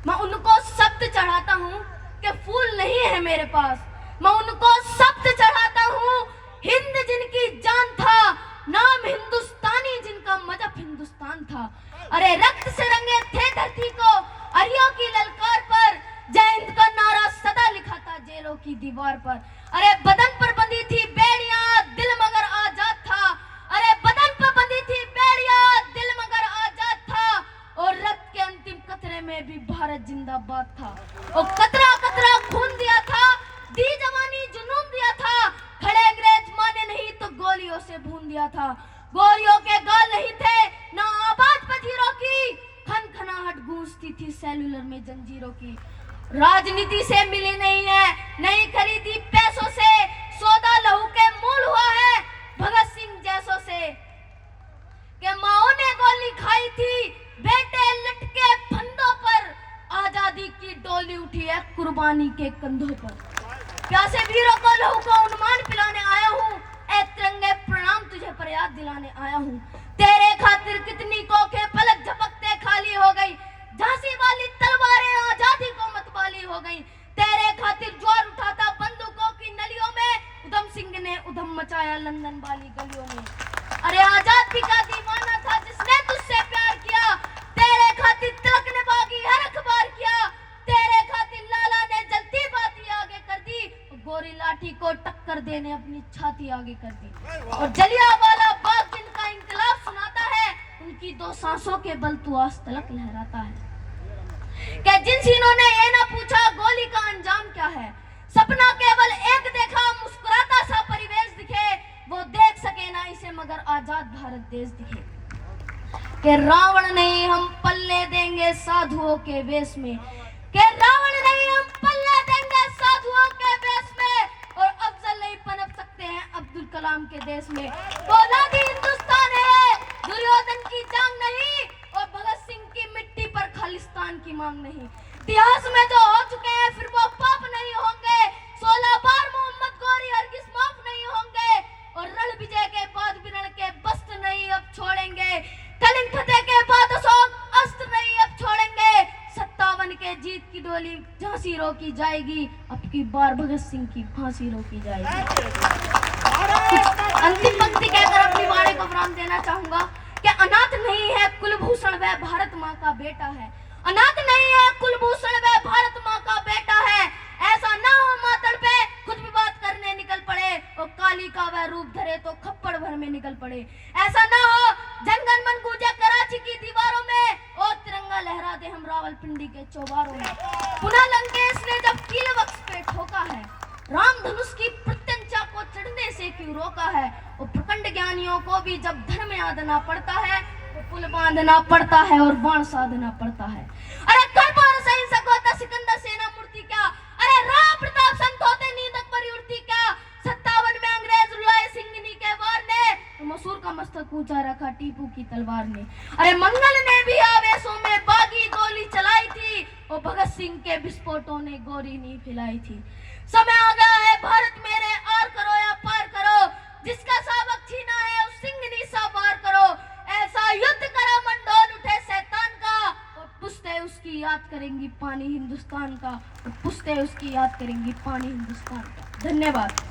मैं उनको शब्द चढ़ाता हूँ कि फूल नहीं है मेरे पास। मैं उनको शब्द चढ़ाता हूँ, हिंद जिनकी जान था, नाम हिंदुस्तानी जिनका मजहब हिंदुस्तान था। अरे रक्त से रंगे थे धरती को अरियों की ललकार पर, जय हिंद का नारा सदा लिखा था जेलों की दीवार पर। अरे बदन पर बंधी थी बेड़ियां, दिल मगर आजाद था। अरे बदन पर बंधी थी बेड़ियां, दिल मगर आजाद था। और रक्त के अंतिम कतरे में भी भारत जिंदाबाद था। और कतरा कतरा खून दिया था, दी जवानी जुनून दिया था। खड़े अंग्रेज माने नहीं तो गोलियों से भून दिया था। गोलियों के गाल नहीं थे ना आवाज पथीरों की, खनखनाहट गूंजती थी सेलुलर में जंजीरों की। राजनीति से मिली नहीं है, नहीं खरीदी पैसों से, सौदा लहू के मूल हुआ है भगत सिंह जैसों से। के माओ ने गोली खाई थी, बेटे लटके फंदों पर, आजादी की डोली उठी है कुर्बानी के कंधों पर। प्यासे वीरों को लहू को उन्मान पिलाने आया हूँ, ए तिरंगे प्रणाम तुझे पर याद दिलाने आया हूँ। तेरे खातिर कितनी कोखे पलक झपकते खाली हो गई, झांसी वाली तलवारें आजादी को मतवाली हो गई। तेरे खातिर जोर उठाता बंदूकों की नलियों में, उधम सिंह ने उधम मचाया लंदन वाली गलियों में। अरे आजादी का दीवाना था जिसने तुझसे प्यार किया, तेरे खातिर तिलक ने बागी हर अखबार किया। तेरे खातिर लाला ने जलती बाती आगे कर दी, गोरी लाठी को टक्कर देने अपनी छाती आगे कर दी। और जलियांवाला बाग जिनका इंकलाब सुनाता है, उनकी दो सांसों के बल तू आज तलक लहराता है। कि जिन सीनों ने ये ना पूछा गोली का अंजाम क्या है, सपना केवल एक देखा मुस्कुराता सा परिवेश दिखे, वो देख सके ना इसे मगर आजाद भारत देश दिखे। कि रावण नहीं हम पल्ले देंगे साधुओं के वेश में, कि रावण नहीं हम पल्ले देंगे साधुओं के वेश में, और अफजल नहीं पनप सकते हैं अब्दुल कलाम के देश में। औलादी हिंदुस्तान है, दुर्योधन की जांग नहीं, और भगत सिंह की मिट्टी पर खालिस्तान की मांग नहीं। इतिहास में जो हो चुके हैं फिर वो पाप नहीं होंगे, 16 बार मोहम्मद गोरी हरगिज माफ नहीं होंगे। और रण विजय के बाद विरण के वस्त्र नहीं अब छोड़ेंगे, कलिंग फतेह के बाद अशोक अस्त्र नहीं अब छोड़ेंगे। 57 के जीत की डोली झांसी रोकी जाएगी, अब की बार भगत सिंह की फांसी रोकी जाएगी। अंतिम पंक्ति कहकर अपनी वाणी को विराम देना चाहूंगा कि अनाथ नहीं है कुलभूषण वह भारत माँ का बेटा है। अनाथ नहीं है कुलभूषण वह भारत माँ का बेटा है। ऐसा ना हो मातड़ पे खुद भी बात करने निकल पड़े, और काली का वह रूप धरे तो खप्पड़ भर में निकल पड़े। ऐसा ना हो जनगण मन गूंजे कराची की दीवारों में, और तिरंगा लहरा दे हम रावलपिंडी के चौबारों में। पुनः लंकेश ने जब कील वक्स पे ठोका है, राम धनुष की प्रत्यंचा को चढ़ने से क्यों रोका है। और प्रखंड ज्ञानियों को भी जब धर्म यादना पड़ता है, तो पुल बांधना पड़ता है और बाण साधना पड़ता है। अरे कर्पूर सहिंसक होता सिकंदर सेना मूर्ति क्या, अरे राणा प्रताप संत होते नींद अकबरी उड़ती क्या। 57 में अंग्रेज रुलाए सिंघनी के वार ने, तो मसूर का मस्तक ऊंचा रखा टीपू की तलवार ने। अरे मंगल ने भी आवेशों में बागी गोली चलाई थी, और भगत सिंह के विस्फोटों ने गोली नहीं फैलाई थी। समय आ गया है भारत मेरे, आर करो या पार करो, जिसका सबक छीना है उस सिंघनी सा वार करो। ऐसा युद्ध करा मंडोल उठे शैतान का, और पुश्ते उसकी याद करेंगी पानी हिंदुस्तान का, और पुश्ते उसकी याद करेंगी पानी हिंदुस्तान का। धन्यवाद।